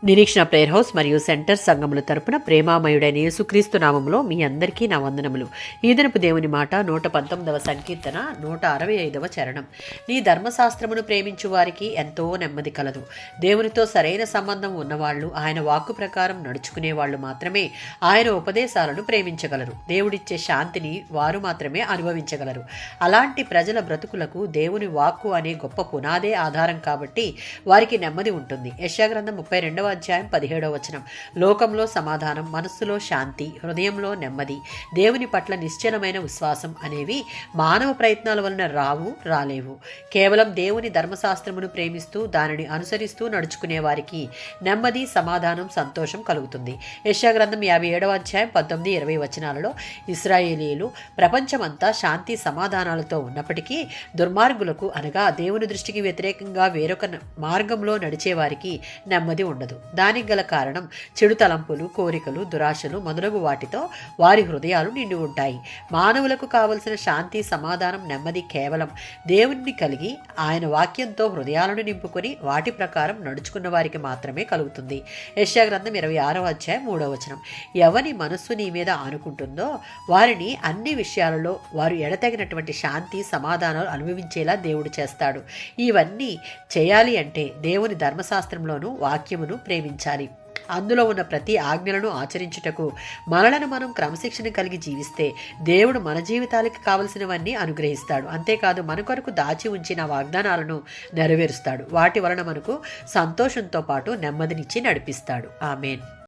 నిరీక్షణ prayer house మరియు centre సంఘముల తరపున ప్రేమామయుడైన యేసుక్రీస్తు నామములో మీ అందరికీ నా వందనములు. ఈ దినపు దేవుని మాట 119వ సంకీర్తన 165వ చరణం. నీ ధర్మశాస్త్రమును ప్రేమించు వారికి ఎంతో నెమ్మది కలదు. దేవునితో సరైన సంబంధం ఉన్నవాళ్లు, ఆయన వాక్కు ప్రకారం నడుచుకునే వాళ్ళు మాత్రమే ఆయన ఉపదేశాలను ప్రేమించగలరు. దేవుడిచ్చే శాంతిని వారు మాత్రమే అనుభవించగలరు. అలాంటి ప్రజల బ్రతుకులకు దేవుని వాక్కు అనే గొప్ప పునాదే ఆధారం కాబట్టి వారికి నెమ్మది ఉంటుంది. యెషయా గ్రంథం 32వ అధ్యాయం 17వ వచనం. లోకంలో సమాధానం, మనస్సులో శాంతి, హృదయంలో నెమ్మది, దేవుని పట్ల నిశ్చలమైన విశ్వాసం అనేవి మానవ ప్రయత్నాల వలన రాలేవు. కేవలం దేవుని ధర్మశాస్త్రమును ప్రేమిస్తూ దానిని అనుసరిస్తూ నడుచుకునే వారికి నెమ్మది, సమాధానం, సంతోషం కలుగుతుంది. యెషయా గ్రంథం 57వ అధ్యాయం 19-20 వచనాలలో ఇశ్రాయేలీయులు ప్రపంచమంతా శాంతి సమాధానాలతో ఉన్నప్పటికీ దుర్మార్గులకు అనగా దేవుని దృష్టికి వ్యతిరేకంగా వేరొక మార్గంలో నడిచే వారికి నెమ్మది ఉండదు. దానికి గల కారణం చెడు తలంపులు, కోరికలు, దురాశలు మొదలగు వాటితో వారి హృదయాలు నిండి ఉంటాయి. మానవులకు కావలసిన శాంతి, సమాధానం, నెమ్మది కేవలం దేవుణ్ణి కలిగి ఆయన వాక్యంతో హృదయాలను నింపుకొని వాటి ప్రకారం నడుచుకున్న వారికి మాత్రమే కలుగుతుంది. యెషయా గ్రంథం 26వ అధ్యాయం 3వ వచనం. ఎవని మనస్సు నీ మీద ఆనుకుంటుందో వారిని అన్ని విషయాలలో వారు ఎడతగినటువంటి శాంతి, సమాధానాలు అనుభవించేలా దేవుడు చేస్తాడు. ఇవన్నీ చేయాలి అంటే దేవుని ధర్మశాస్త్రంలోనూ వాక్యమును ప్రేమించాలి. అందులో ఉన్న ప్రతి ఆజ్ఞలను ఆచరించుటకు మనలను మనం క్రమశిక్షణ కలిగి జీవిస్తే దేవుడు మన జీవితాలకి కావలసినవన్నీ అనుగ్రహిస్తాడు. అంతేకాదు మన కొరకు దాచి ఉంచిన వాగ్దానాలను నెరవేరుస్తాడు. వాటి వలన మనకు సంతోషంతో పాటు నెమ్మదినిచ్చి నడిపిస్తాడు. ఆమేన్.